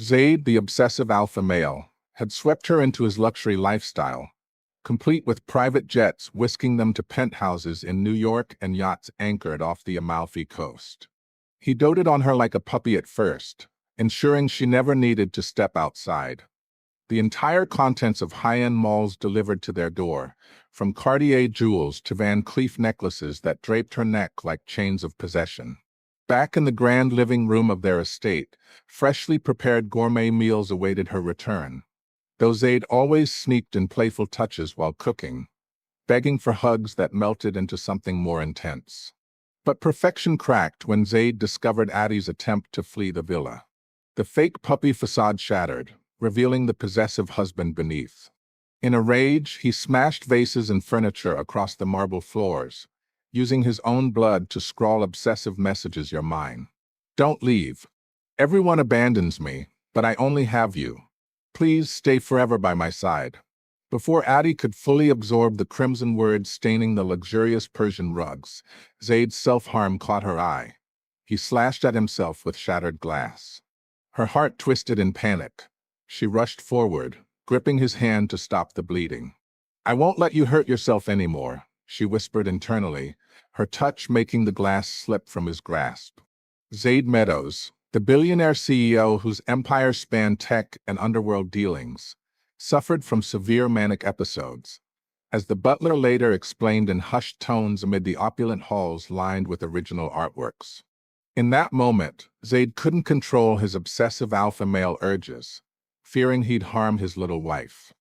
Zaid, the obsessive alpha male, had swept her into his luxury lifestyle, complete with private jets whisking them to penthouses in New York and yachts anchored off the Amalfi Coast. He doted on her like a puppy at first, ensuring she never needed to step outside. The entire contents of high-end malls delivered to their door, from Cartier jewels to Van Cleef necklaces that draped her neck like chains of possession. Back in the grand living room of their estate, freshly prepared gourmet meals awaited her return, though Zaid always sneaked in playful touches while cooking, begging for hugs that melted into something more intense. But perfection cracked when Zaid discovered Addie's attempt to flee the villa. The fake puppy facade shattered, revealing the possessive husband beneath. In a rage, he smashed vases and furniture across the marble floors, using his own blood to scrawl obsessive messages: "You're mine. Don't leave. Everyone abandons me, but I only have you. Please stay forever by my side." Before Addie could fully absorb the crimson words staining the luxurious Persian rugs, Zaid's self-harm caught her eye. He slashed at himself with shattered glass. Her heart twisted in panic. She rushed forward, gripping his hand to stop the bleeding. "I won't let you hurt yourself anymore," she whispered internally, her touch making the glass slip from his grasp. Zaid Meadows, the billionaire CEO whose empire spanned tech and underworld dealings, suffered from severe manic episodes, as the butler later explained in hushed tones amid the opulent halls lined with original artworks. In that moment, Zaid couldn't control his obsessive alpha male urges, fearing he'd harm his little wife.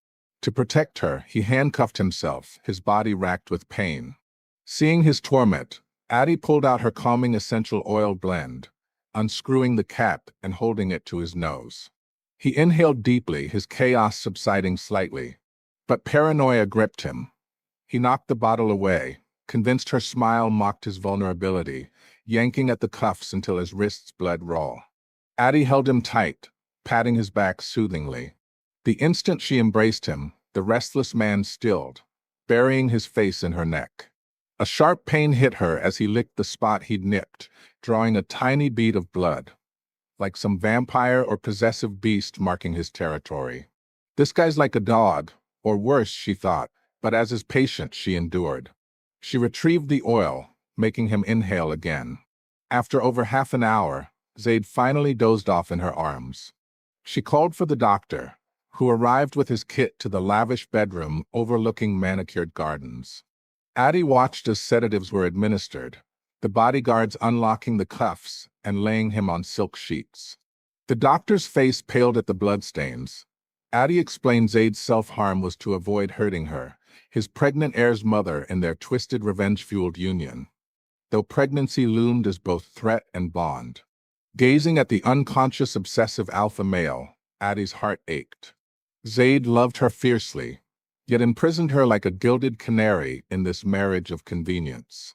To protect her, he handcuffed himself, his body racked with pain. Seeing his torment, Addie pulled out her calming essential oil blend, unscrewing the cap and holding it to his nose. He inhaled deeply, his chaos subsiding slightly. But paranoia gripped him. He knocked the bottle away, convinced her smile mocked his vulnerability, yanking at the cuffs until his wrists bled raw. Addie held him tight, patting his back soothingly. The instant she embraced him, the restless man stilled, burying his face in her neck. A sharp pain hit her as he licked the spot he'd nipped, drawing a tiny bead of blood, like some vampire or possessive beast marking his territory. This guy's like a dog, or worse, she thought, but as his patient she endured. She retrieved the oil, making him inhale again. After over half an hour, Zaid finally dozed off in her arms. She called for the doctor, who arrived with his kit to the lavish bedroom overlooking manicured gardens. Addie watched as sedatives were administered, the bodyguards unlocking the cuffs and laying him on silk sheets. The doctor's face paled at the bloodstains. Addie explained Zaid's self-harm was to avoid hurting her, his pregnant heir's mother, in their twisted revenge-fueled union, though pregnancy loomed as both threat and bond. Gazing at the unconscious obsessive alpha male, Addie's heart ached. Zaid loved her fiercely, yet imprisoned her like a gilded canary in this marriage of convenience.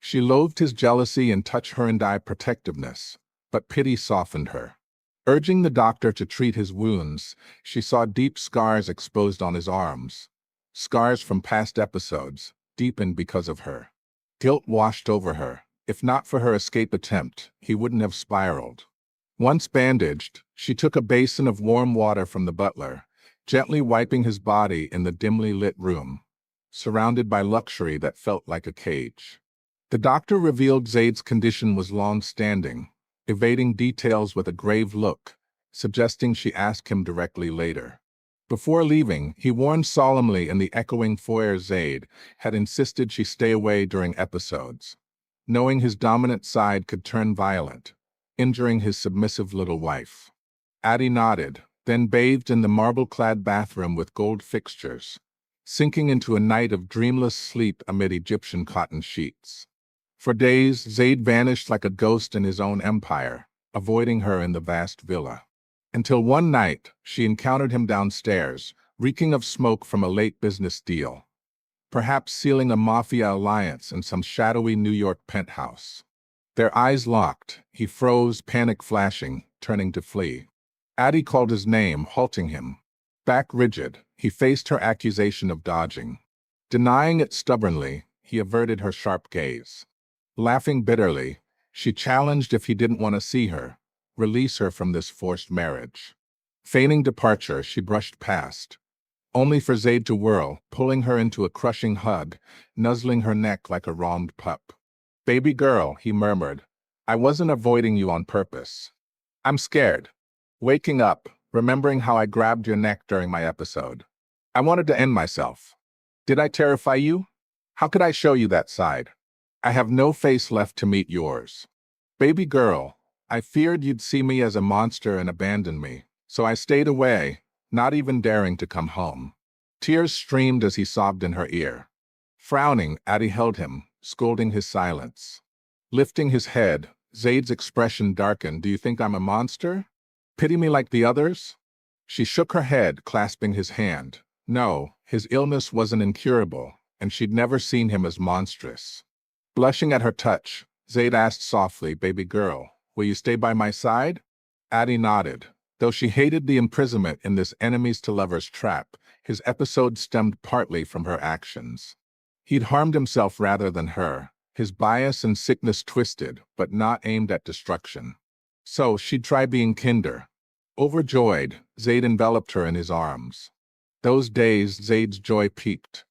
She loathed his jealousy and touch-her-and-I protectiveness, but pity softened her. Urging the doctor to treat his wounds, she saw deep scars exposed on his arms, scars from past episodes, deepened because of her. Guilt washed over her. If not for her escape attempt, he wouldn't have spiraled. Once bandaged, she took a basin of warm water from the butler, gently wiping his body in the dimly lit room, surrounded by luxury that felt like a cage. The doctor revealed Zaid's condition was long-standing, evading details with a grave look, suggesting she ask him directly later. Before leaving, he warned solemnly in the echoing foyer Zaid had insisted she stay away during episodes, knowing his dominant side could turn violent, injuring his submissive little wife. Addie nodded, then bathed in the marble-clad bathroom with gold fixtures, sinking into a night of dreamless sleep amid Egyptian cotton sheets. For days, Zaid vanished like a ghost in his own empire, avoiding her in the vast villa. Until one night, she encountered him downstairs, reeking of smoke from a late business deal, perhaps sealing a mafia alliance in some shadowy New York penthouse. Their eyes locked, he froze, panic flashing, turning to flee. Addie called his name, halting him. Back rigid, he faced her accusation of dodging. Denying it stubbornly, he averted her sharp gaze. Laughing bitterly, she challenged if he didn't want to see her, release her from this forced marriage. Feigning departure, she brushed past, only for Zaid to whirl, pulling her into a crushing hug, nuzzling her neck like a wronged pup. "Baby girl," he murmured, "I wasn't avoiding you on purpose. I'm scared." Waking up, remembering how I grabbed your neck during my episode. I wanted to end myself. Did I terrify you? How could I show you that side? I have no face left to meet yours. Baby girl, I feared you'd see me as a monster and abandon me, so I stayed away, not even daring to come home. Tears streamed as he sobbed in her ear. Frowning, Addie held him, scolding his silence. Lifting his head, Zaid's expression darkened. "Do you think I'm a monster? Pity me like the others?" She shook her head, clasping his hand. No, his illness wasn't incurable, and she'd never seen him as monstrous. Blushing at her touch, Zaid asked softly, "Baby girl, will you stay by my side?" Addie nodded. Though she hated the imprisonment in this enemies-to-lovers trap, his episode stemmed partly from her actions. He'd harmed himself rather than her, his bias and sickness twisted, but not aimed at destruction. So she'd try being kinder. Overjoyed, Zaid enveloped her in his arms. Those days, Zaid's joy peaked.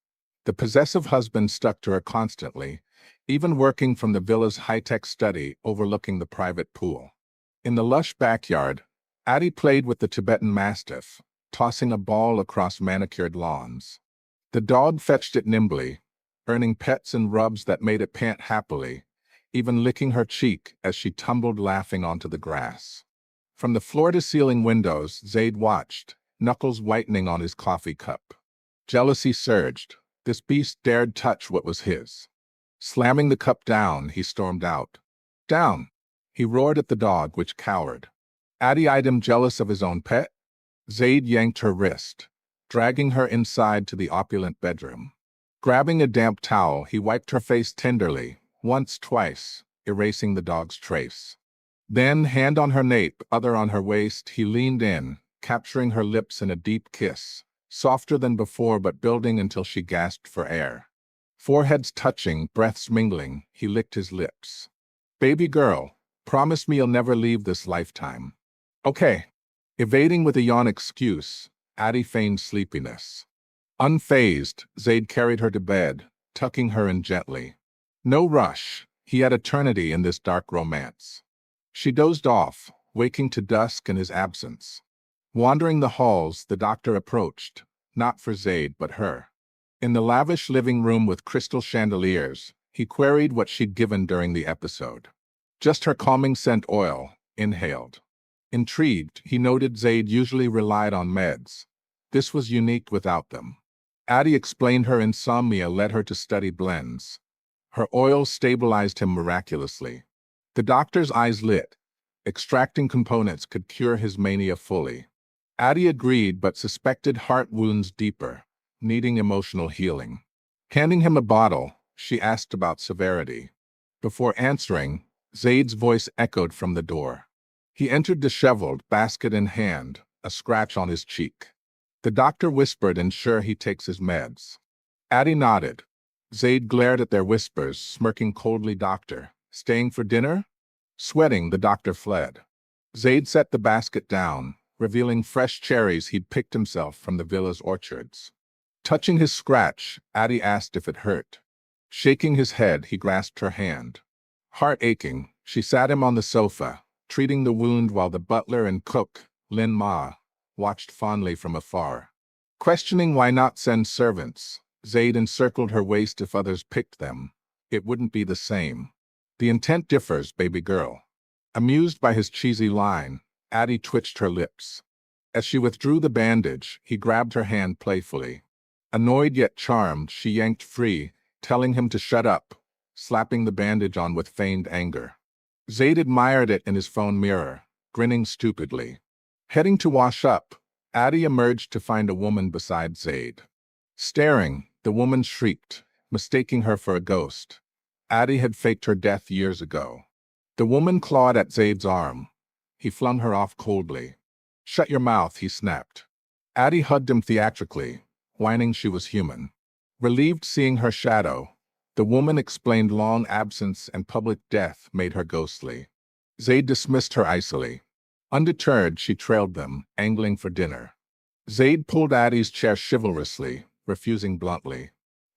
The possessive husband stuck to her constantly, even working from the villa's high-tech study overlooking the private pool. In the lush backyard, Addie played with the Tibetan Mastiff, tossing a ball across manicured lawns. The dog fetched it nimbly, earning pets and rubs that made it pant happily, even licking her cheek as she tumbled laughing onto the grass. From the floor-to-ceiling windows, Zaid watched, knuckles whitening on his coffee cup. Jealousy surged. This beast dared touch what was his. Slamming the cup down, he stormed out. "Down!" He roared at the dog, which cowered. Addie eyed him, jealous of his own pet. Zaid yanked her wrist, dragging her inside to the opulent bedroom. Grabbing a damp towel, he wiped her face tenderly, once, twice, erasing the dog's trace. Then, hand on her nape, other on her waist, he leaned in, capturing her lips in a deep kiss, softer than before but building until she gasped for air. Foreheads touching, breaths mingling, he licked his lips. "Baby girl, promise me you'll never leave this lifetime." "Okay." Evading with a yawn excuse, Addie feigned sleepiness. Unfazed, Zaid carried her to bed, tucking her in gently. No rush, he had eternity in this dark romance. She dozed off, waking to dusk in his absence. Wandering the halls, the doctor approached, not for Zaid but her. In the lavish living room with crystal chandeliers, he queried what she'd given during the episode. Just her calming scent oil, inhaled. Intrigued, he noted Zaid usually relied on meds. This was unique without them. Addie explained her insomnia led her to study blends. Her oil stabilized him miraculously. The doctor's eyes lit. Extracting components could cure his mania fully. Addie agreed but suspected heart wounds deeper, needing emotional healing. Handing him a bottle, she asked about severity. Before answering, Zaid's voice echoed from the door. He entered disheveled, basket in hand, a scratch on his cheek. The doctor whispered, "Ensure he takes his meds." Addie nodded. Zaid glared at their whispers, smirking coldly. "Doctor, staying for dinner?" Sweating, the doctor fled. Zaid set the basket down, revealing fresh cherries he'd picked himself from the villa's orchards. Touching his scratch, Addie asked if it hurt. Shaking his head, he grasped her hand. Heart aching, she sat him on the sofa, treating the wound while the butler and cook, Lin Ma, watched fondly from afar. Questioning why not send servants, Zaid encircled her waist. "If others picked them, it wouldn't be the same. The intent differs, baby girl." Amused by his cheesy line, Addie twitched her lips. As she withdrew the bandage, he grabbed her hand playfully. Annoyed yet charmed, she yanked free, telling him to shut up, slapping the bandage on with feigned anger. Zaid admired it in his phone mirror, grinning stupidly. Heading to wash up, Addie emerged to find a woman beside Zaid. Staring, the woman shrieked, mistaking her for a ghost. Addie had faked her death years ago. The woman clawed at Zaid's arm. He flung her off coldly. "Shut your mouth," he snapped. Addie hugged him theatrically, whining she was human. Relieved seeing her shadow, the woman explained long absence and public death made her ghostly. Zaid dismissed her icily. Undeterred, she trailed them, angling for dinner. Zaid pulled Addie's chair chivalrously, refusing bluntly.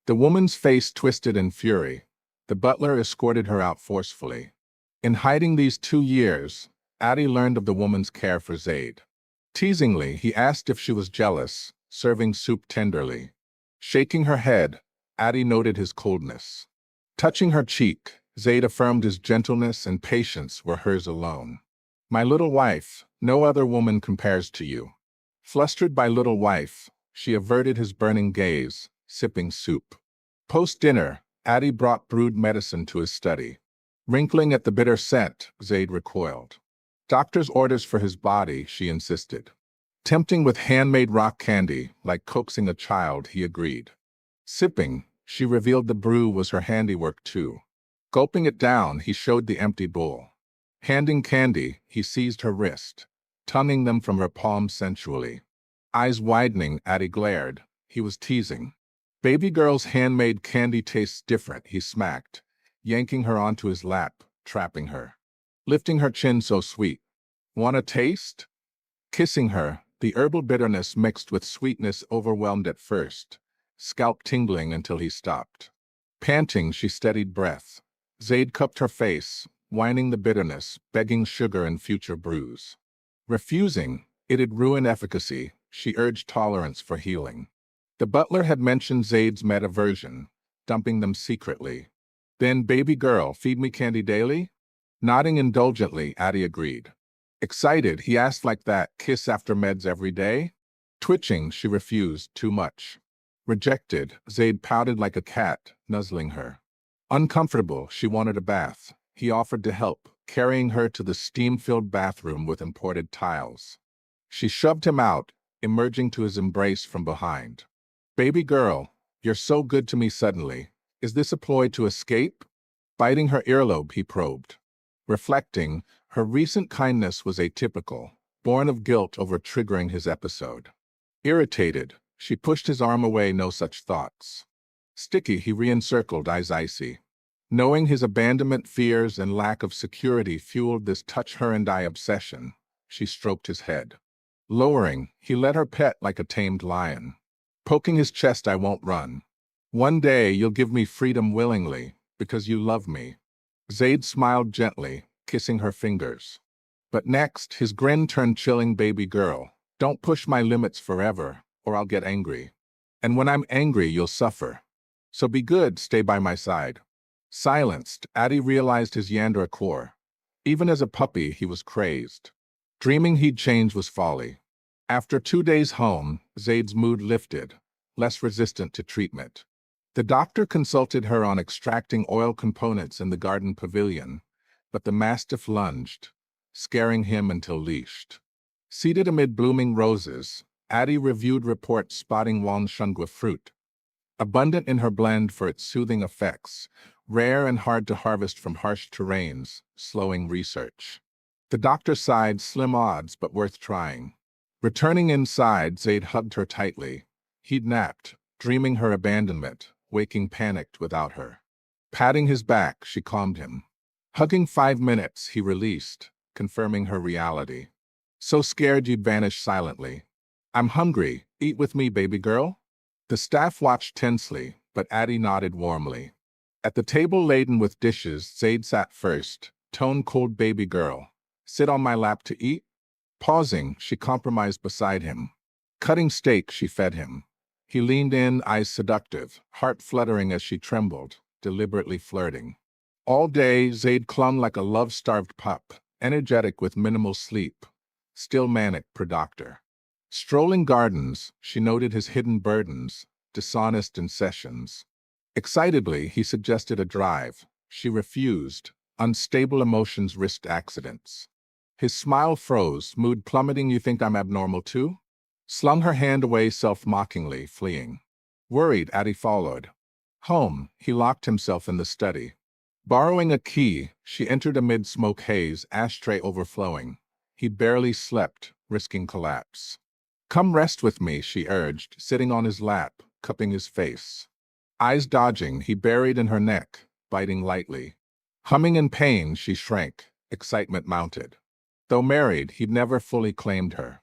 The woman's face twisted in fury. The butler escorted her out forcefully. In hiding these 2 years, Addie learned of the woman's care for Zaid. Teasingly, he asked if she was jealous, serving soup tenderly. Shaking her head, Addie noted his coldness. Touching her cheek, Zaid affirmed his gentleness and patience were hers alone. My little wife, no other woman compares to you. Flustered by little wife, she averted his burning gaze, sipping soup. Post-dinner, Addie brought brewed medicine to his study. Wrinkling at the bitter scent, Zaid recoiled. Doctor's orders for his body, she insisted. Tempting with handmade rock candy, like coaxing a child, he agreed. Sipping, she revealed the brew was her handiwork too. Gulping it down, he showed the empty bowl. Handing candy, he seized her wrist, tonguing them from her palm sensually. Eyes widening, Addie glared. He was teasing. Baby girl's handmade candy tastes different, he smacked, yanking her onto his lap, trapping her. Lifting her chin so sweet. Want a taste? Kissing her, the herbal bitterness mixed with sweetness overwhelmed at first, scalp tingling until he stopped. Panting, she steadied breath. Zaid cupped her face, whining the bitterness, begging sugar and future brews. Refusing, it'd ruin efficacy, she urged tolerance for healing. The butler had mentioned Zaid's med aversion, dumping them secretly. Then, baby girl, feed me candy daily? Nodding indulgently, Addie agreed. Excited, he asked like that, kiss after meds every day? Twitching, she refused, too much. Rejected, Zaid pouted like a cat, nuzzling her. Uncomfortable, she wanted a bath. He offered to help, carrying her to the steam-filled bathroom with imported tiles. She shoved him out, emerging to his embrace from behind. Baby girl, you're so good to me suddenly. Is this a ploy to escape? Biting her earlobe, he probed. Reflecting, her recent kindness was atypical, born of guilt over triggering his episode. Irritated, she pushed his arm away, no such thoughts. Sticky, he re-encircled, eyes icy. Knowing his abandonment fears and lack of security fueled this touch-her-and-I obsession, she stroked his head. Lowering, he let her pet like a tamed lion. Poking his chest, I won't run. One day you'll give me freedom willingly, because you love me. Zaid smiled gently, kissing her fingers. But next, his grin turned chilling. Baby girl, don't push my limits forever, or I'll get angry. And when I'm angry, you'll suffer. So be good, stay by my side. Silenced, Addie realized his yandere core. Even as a puppy, he was crazed. Dreaming he'd change was folly. After 2 days home, Zaid's mood lifted, less resistant to treatment. The doctor consulted her on extracting oil components in the garden pavilion, but the mastiff lunged, scaring him until leashed. Seated amid blooming roses, Addie reviewed reports spotting Wanshungwa fruit, abundant in her blend for its soothing effects, rare and hard to harvest from harsh terrains, slowing research. The doctor sighed, slim odds but worth trying. Returning inside, Zaid hugged her tightly. He'd napped, dreaming her abandonment, waking panicked without her. Patting his back, she calmed him. Hugging 5 minutes, he released, confirming her reality. So scared you'd vanish silently. I'm hungry, eat with me, baby girl. The staff watched tensely, but Addie nodded warmly. At the table laden with dishes, Zaid sat first, tone cold. Baby girl, sit on my lap to eat? Pausing, she compromised beside him. Cutting steak, she fed him. He leaned in, eyes seductive, heart fluttering as she trembled, deliberately flirting. All day, Zaid clung like a love-starved pup, energetic with minimal sleep, still manic per doctor. Strolling gardens, she noted his hidden burdens, dishonest in sessions. Excitedly, he suggested a drive. She refused. Unstable emotions risked accidents. His smile froze, mood plummeting. You think I'm abnormal too? Slung her hand away self-mockingly, fleeing. Worried, Addie followed. Home, he locked himself in the study. Borrowing a key, she entered amid smoke haze, ashtray overflowing. He barely slept, risking collapse. Come rest with me, she urged, sitting on his lap, cupping his face. Eyes dodging, he buried in her neck, biting lightly. Humming in pain, she shrank, excitement mounted. Though married, he'd never fully claimed her.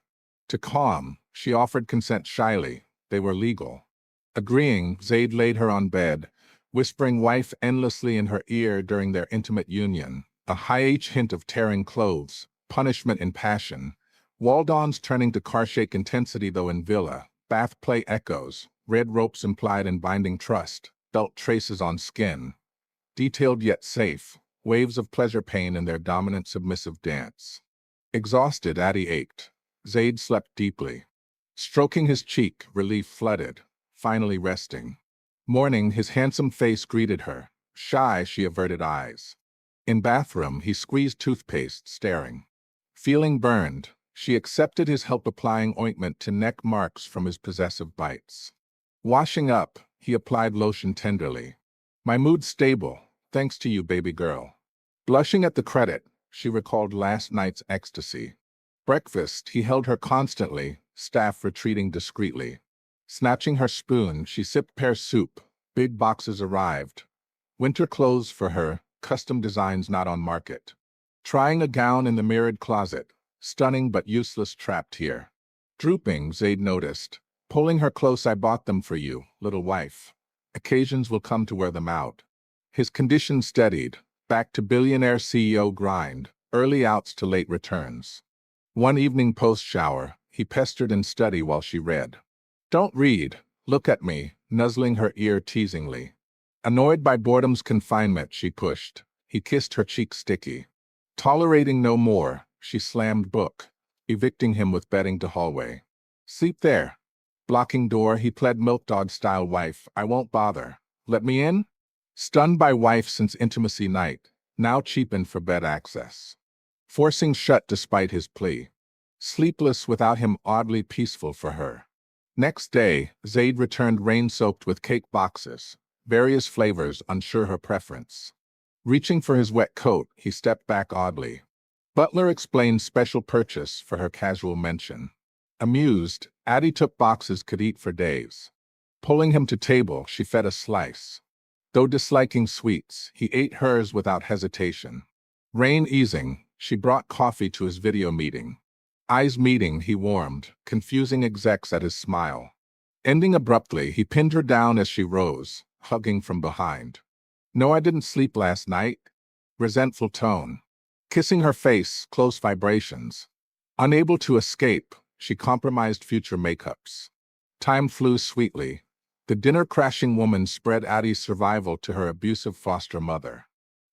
To calm, she offered consent shyly. They were legal. Agreeing, Zaid laid her on bed, whispering wife endlessly in her ear during their intimate union, a high-H hint of tearing clothes, punishment in passion. Wall-dawns turning to car-shake intensity though in villa, bath play echoes, red ropes implied in binding trust, felt traces on skin. Detailed yet safe, waves of pleasure-pain in their dominant submissive dance. Exhausted, Addie ached. Zaid slept deeply. Stroking his cheek, relief flooded, finally resting. Morning, his handsome face greeted her. Shy, she averted eyes. In bathroom, he squeezed toothpaste, staring. Feeling burned, she accepted his help applying ointment to neck marks from his possessive bites. Washing up, he applied lotion tenderly. My mood's stable, thanks to you, baby girl. Blushing at the credit, she recalled last night's ecstasy. Breakfast, he held her constantly, staff retreating discreetly. Snatching her spoon, she sipped pear soup. Big boxes arrived. Winter clothes for her, custom designs not on market. Trying a gown in the mirrored closet, stunning but useless trapped here. Drooping, Zaid noticed. Pulling her close, I bought them for you, little wife. Occasions will come to wear them out. His condition steadied, back to billionaire CEO grind, early outs to late returns. One evening post-shower, he pestered in study while she read. Don't read, look at me, nuzzling her ear teasingly. Annoyed by boredom's confinement, she pushed. He kissed her cheek sticky. Tolerating no more, she slammed book, evicting him with bedding to hallway. Sleep there. Blocking door, he pled milk dog style wife, I won't bother. Let me in? Stunned by wife since intimacy night, now cheapened for bed access. Forcing shut despite his plea. Sleepless without him, oddly peaceful for her. Next day, Zaid returned rain-soaked with cake boxes, various flavors, unsure her preference. Reaching for his wet coat, he stepped back oddly. Butler explained special purchase for her casual mention. Amused, Addie took boxes could eat for days. Pulling him to table, she fed a slice. Though disliking sweets, he ate hers without hesitation. Rain easing, she brought coffee to his video meeting. Eyes meeting, he warmed, confusing execs at his smile. Ending abruptly, he pinned her down as she rose, hugging from behind. No, I didn't sleep last night. Resentful tone. Kissing her face, close vibrations. Unable to escape, she compromised future makeups. Time flew sweetly. The dinner-crashing woman spread Addie's survival to her abusive foster mother.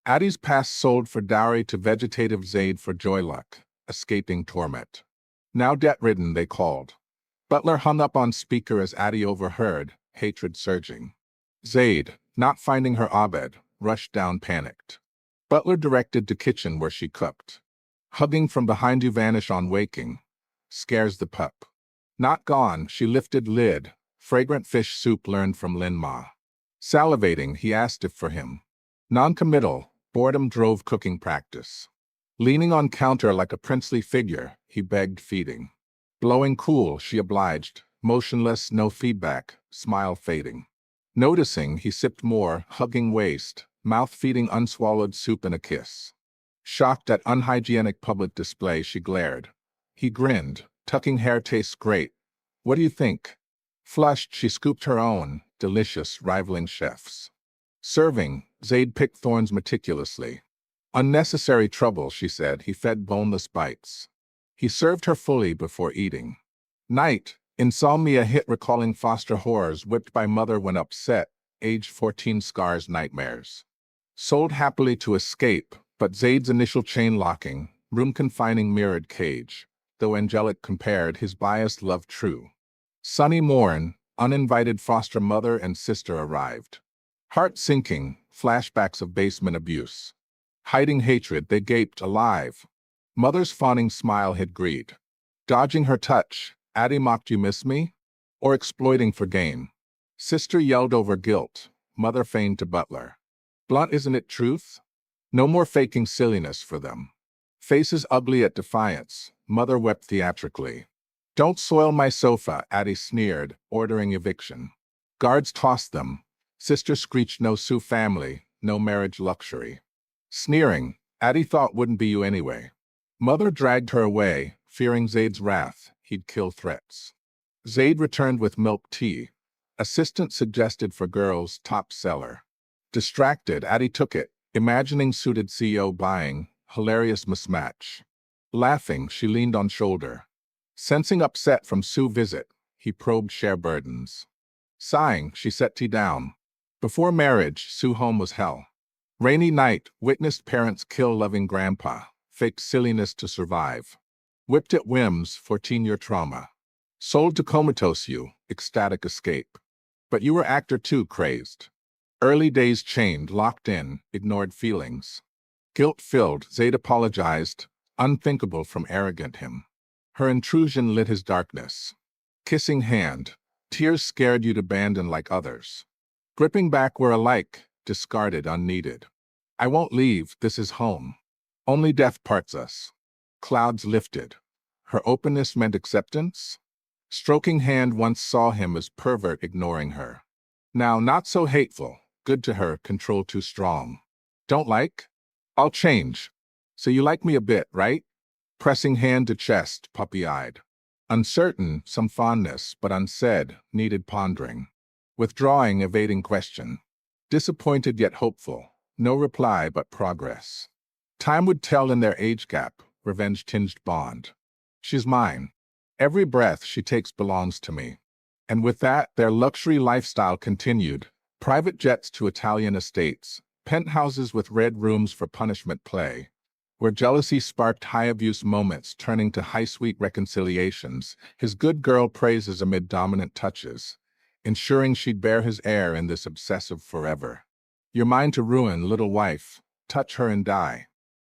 Addie's past sold for dowry to vegetative Zaid for joy luck, escaping torment. Now debt-ridden, they called. Butler hung up on speaker as Addie overheard, hatred surging. Zaid, not finding her Abed, rushed down panicked. Butler directed to kitchen where she cooked. Hugging from behind you vanish on waking. Scares the pup. Not gone, she lifted lid. Fragrant fish soup learned from Lin Ma. Salivating, he asked if for him. Non-committal, boredom drove cooking practice. Leaning on counter like a princely figure, he begged feeding. Blowing cool, she obliged. Motionless, no feedback, smile fading. Noticing, he sipped more, hugging waist, mouth feeding unswallowed soup in a kiss. Shocked at unhygienic public display, she glared. He grinned, tucking hair tastes great. What do you think? Flushed, she scooped her own, delicious, rivaling chefs. Serving, Zaid picked thorns meticulously. Unnecessary trouble, she said, he fed boneless bites. He served her fully before eating. Night, insomnia hit recalling foster horrors whipped by mother when upset, age 14 scars nightmares. Sold happily to escape, but Zaid's initial chain locking, room confining mirrored cage, though angelic compared, his biased love true. Sunny morn, uninvited foster mother and sister arrived. Heart sinking, flashbacks of basement abuse. Hiding hatred, they gaped alive. Mother's fawning smile hid greed. Dodging her touch, Addie mocked, you miss me? Or exploiting for gain. Sister yelled over guilt, mother feigned to butler. Blunt, isn't it truth? No more faking silliness for them. Faces ugly at defiance, mother wept theatrically. Don't soil my sofa, Addie sneered, ordering eviction. Guards tossed them. Sister screeched, no Sioux family, no marriage luxury. Sneering, Addie thought wouldn't be you anyway. Mother dragged her away, fearing Zaid's wrath. He'd kill threats. Zaid returned with milk tea. Assistant suggested for girls, top seller. Distracted, Addie took it, imagining suited CEO buying. Hilarious mismatch. Laughing, she leaned on shoulder. Sensing upset from Sue visit, he probed share burdens. Sighing, she set tea down. Before marriage, Sue home was hell. Rainy night, witnessed parents kill loving grandpa. Faked silliness to survive. Whipped at whims, 14-year trauma. Sold to comatose you, ecstatic escape. But you were actor too, crazed. Early days chained, locked in, ignored feelings. Guilt-filled, Zaid apologized, unthinkable from arrogant him. Her intrusion lit his darkness. Kissing hand, tears scared you'd abandon like others. Gripping back were alike, discarded, unneeded. I won't leave, this is home. Only death parts us. Clouds lifted. Her openness meant acceptance? Stroking hand once saw him as pervert ignoring her. Now not so hateful, good to her, control too strong. Don't like? I'll change. So you like me a bit, right? Pressing hand to chest, puppy-eyed. Uncertain, some fondness, but unsaid, needed pondering. Withdrawing, evading question. Disappointed yet hopeful. No reply but progress. Time would tell in their age gap, revenge-tinged bond. She's mine. Every breath she takes belongs to me. And with that, their luxury lifestyle continued. Private jets to Italian estates, penthouses with red rooms for punishment play, where jealousy sparked high-abuse moments turning to high-sweet reconciliations, his good girl praises amid dominant touches, ensuring she'd bear his heir in this obsessive forever. You're mine to ruin, little wife. Touch her and die.